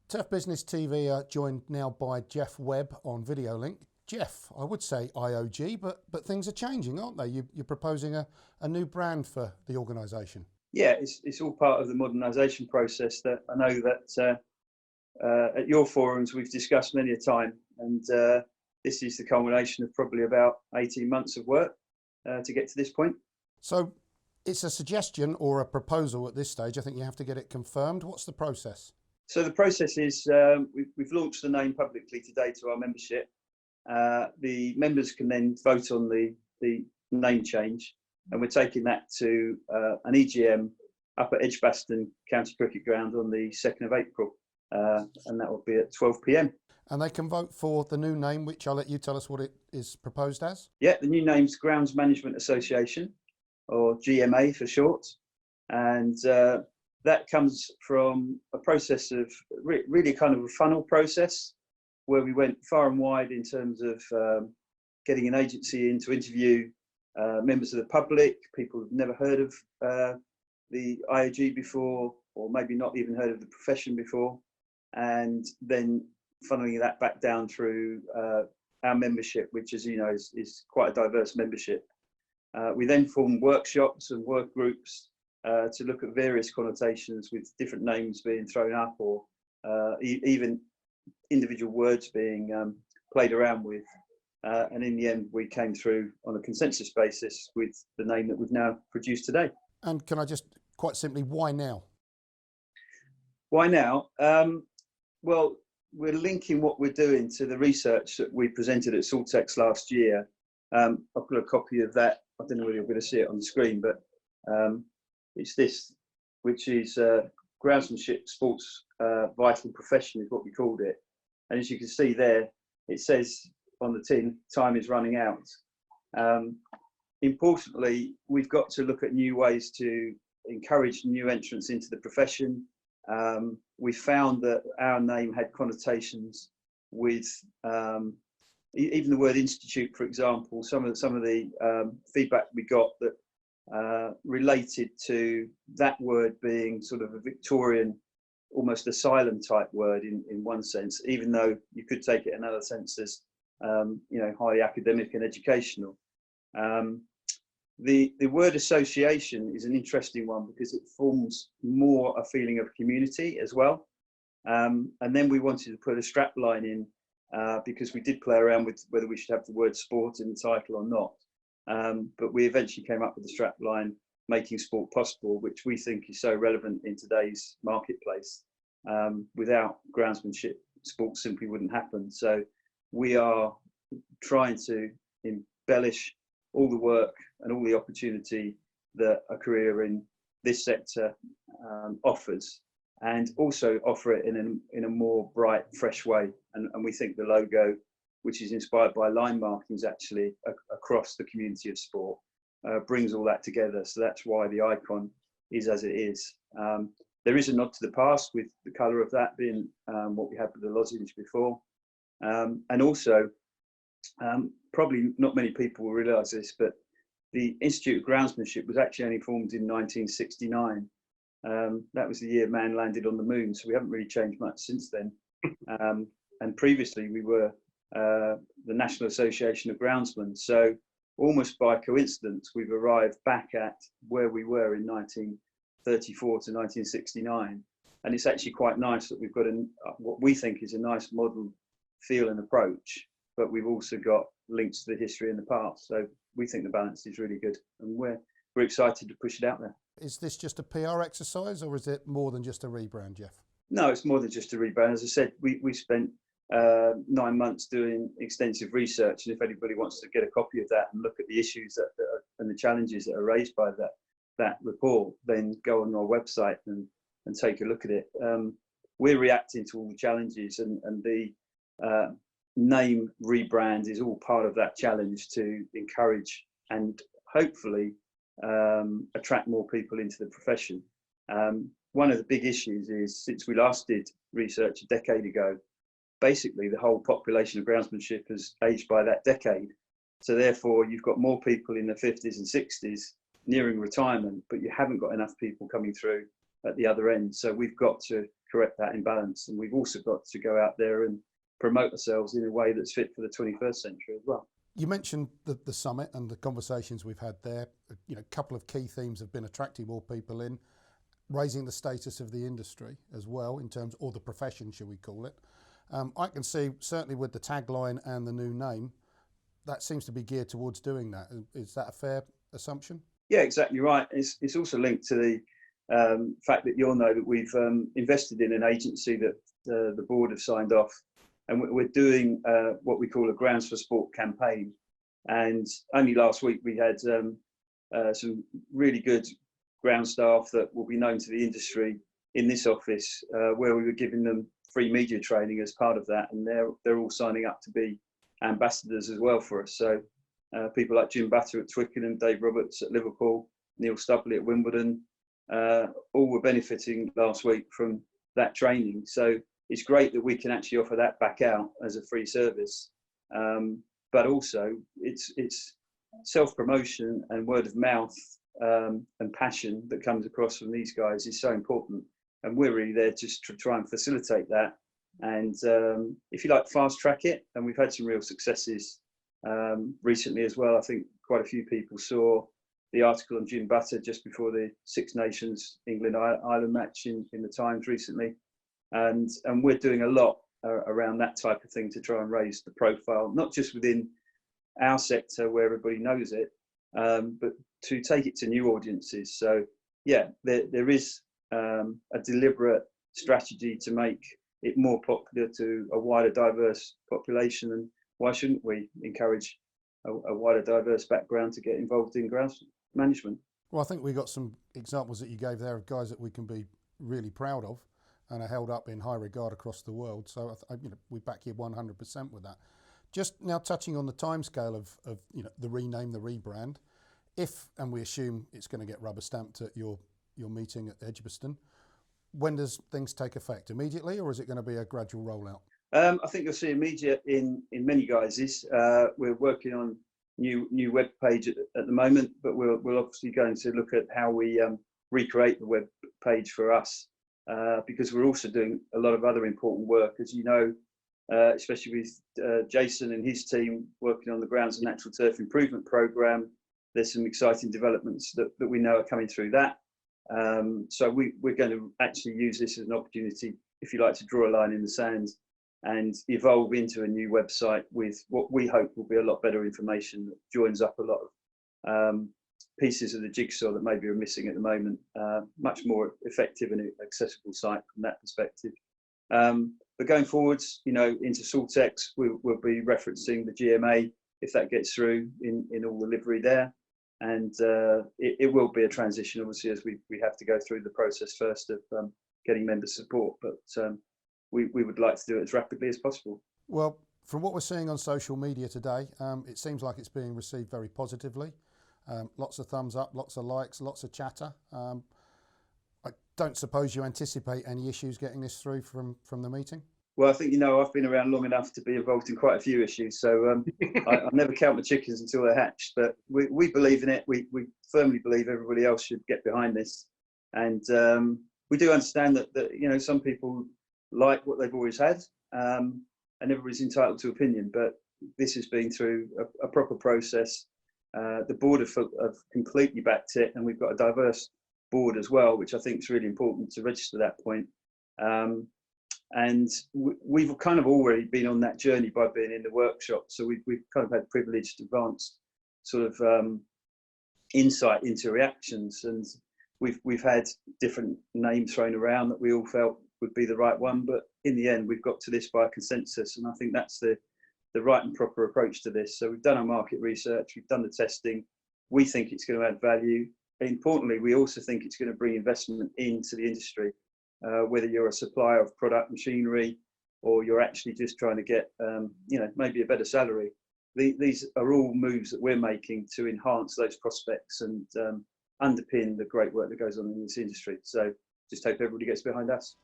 Turf Business TV are joined now by Geoff Webb on video link. Geoff, I would say IOG, but things are changing, aren't they? You're proposing a new brand for the organisation. Yeah, it's all part of the modernisation process that I know that at your forums we've discussed many a time, and this is the culmination of probably about 18 months of work to get to this point. So it's a suggestion or a proposal at this stage. I think you have to get it confirmed. What's the process? So the process is we've launched the name publicly today to our membership. The members can then vote on the name change, and we're taking that to an EGM up at Edgbaston County Cricket Ground on the 2nd of April, and that will be at 12 p.m. And they can vote for the new name, which I'll let you tell us what it is proposed as. Yeah, the new name's Grounds Management Association, or GMA for short, and that comes from a process of really kind of a funnel process where we went far and wide in terms of getting an agency in to interview members of the public, people who've never heard of the IOG before, or maybe not even heard of the profession before, and then funneling that back down through our membership, which, as you know, is quite a diverse membership. We then formed workshops and work groups to look at various connotations with different names being thrown up, or even individual words being played around with. And in the end, we came through on a consensus basis with the name that we've now produced today. And can I just quite simply, why now? Why now? Well, we're linking what we're doing to the research that we presented at Saltex last year. I've got a copy of that. I don't know whether you're going to see it on the screen, but it's this, which is groundsmanship sports vital profession is what we called it. And as you can see there, it says on the tin, time is running out. Importantly, we've got to look at new ways to encourage new entrants into the profession. We found that our name had connotations with even the word institute, for example. Some of the feedback we got that related to that word being sort of a Victorian, almost asylum type word in one sense, even though you could take it in another sense as highly academic and educational. The word association is an interesting one because it forms more a feeling of community as well. And then we wanted to put a strap line in because we did play around with whether we should have the word sport in the title or not. But we eventually came up with the strap line, making sport possible, which we think is so relevant in today's marketplace. Without groundsmanship, sport simply wouldn't happen. So we are trying to embellish all the work and all the opportunity that a career in this sector offers, and also offer it in a more bright, fresh way. And we think the logo, which is inspired by line markings actually across the community of sport, brings all that together. So that's why the icon is as it is. There is a nod to the past with the colour of that being what we had with the lozenge before. And also, probably not many people will realise this, but the Institute of Groundsmanship was actually only formed in 1969. That was the year man landed on the moon, so we haven't really changed much since then. And previously we were the National Association of Groundsmen. So almost by coincidence, we've arrived back at where we were in 1934 to 1969. And it's actually quite nice that we've got what we think is a nice modern feel and approach, but we've also got links to the history in the past. So we think the balance is really good, and we're excited to push it out there. Is this just a PR exercise, or is it more than just a rebrand, Geoff? No, it's more than just a rebrand. As I said, we spent 9 months doing extensive research, and if anybody wants to get a copy of that and look at the issues and the challenges that are raised by that report, then go on our website and take a look at it. We're reacting to all the challenges, and the name rebrand is all part of that challenge to encourage and hopefully attract more people into the profession. One of the big issues is, since we last did research a decade ago, basically the whole population of groundsmanship has aged by that decade. So therefore you've got more people in their 50s and 60s nearing retirement, but you haven't got enough people coming through at the other end. So we've got to correct that imbalance, and we've also got to go out there and promote ourselves in a way that's fit for the 21st century as well. You mentioned the summit and the conversations we've had there. You know, a couple of key themes have been attracting more people in, raising the status of the industry as well, in terms, or the profession, shall we call it. I can see, certainly with the tagline and the new name, that seems to be geared towards doing that. Is that a fair assumption? Yeah, exactly right. It's also linked to the fact that you'll know that we've invested in an agency that the board have signed off, and we're doing what we call a Grounds for Sport campaign. And only last week we had some really good ground staff that will be known to the industry in this office, where we were giving them free media training as part of that, and they're all signing up to be ambassadors as well for us. So people like Jim Batter at Twickenham, Dave Roberts at Liverpool, Neil Stubley at Wimbledon, all were benefiting last week from that training. So it's great that we can actually offer that back out as a free service. But also it's self-promotion and word of mouth and passion that comes across from these guys is so important. And we're really there just to try and facilitate that. And if you like, fast track it. And we've had some real successes recently as well. I think quite a few people saw the article on Jim Butter just before the Six Nations England-Ireland match in the Times recently. And we're doing a lot around that type of thing to try and raise the profile, not just within our sector where everybody knows it, but to take it to new audiences. So yeah, there is a deliberate strategy to make it more popular to a wider diverse population. And why shouldn't we encourage a wider diverse background to get involved in grounds management? Well, I think we got some examples that you gave there of guys that we can be really proud of and are held up in high regard across the world. So we back you 100% with that. Just now touching on the timescale of the rename, the rebrand, if, and we assume it's going to get rubber stamped at your meeting at Edgbaston, when does things take effect? Immediately, or is it going to be a gradual rollout? I think you'll see immediate in many guises. We're working on new web page at the moment, but we're obviously going to look at how we recreate the web page for us, because we're also doing a lot of other important work, as you know, especially with Jason and his team working on the Grounds and Natural Turf Improvement Programme. There's some exciting developments that we know are coming through that. So we're going to actually use this as an opportunity, if you like, to draw a line in the sand and evolve into a new website with what we hope will be a lot better information that joins up a lot of pieces of the jigsaw that maybe are missing at the moment. Much more effective and accessible site from that perspective. But going forwards, into Saltex, we'll be referencing the GMA if that gets through in all the livery there. And it will be a transition, obviously, as we have to go through the process first of getting member support. But we would like to do it as rapidly as possible. Well, from what we're seeing on social media today, it seems like it's being received very positively. Lots of thumbs up, lots of likes, lots of chatter. I don't suppose you anticipate any issues getting this through from the meeting? Well, I think, I've been around long enough to be involved in quite a few issues. So I never count my chickens until they're hatched. But we believe in it. We firmly believe everybody else should get behind this. And we do understand that some people like what they've always had, and everybody's entitled to opinion. But this has been through a proper process. The board have completely backed it, and we've got a diverse board as well, which I think is really important to register that point. And we've kind of already been on that journey by being in the workshop. So we've kind of had privileged advanced sort of insight into reactions. And we've had different names thrown around that we all felt would be the right one. But in the end, we've got to this by consensus. And I think that's the right and proper approach to this. So we've done our market research, we've done the testing. We think it's going to add value. And importantly, we also think it's going to bring investment into the industry. Whether you're a supplier of product machinery or you're actually just trying to get, maybe a better salary. These are all moves that we're making to enhance those prospects and underpin the great work that goes on in this industry. So just hope everybody gets behind us.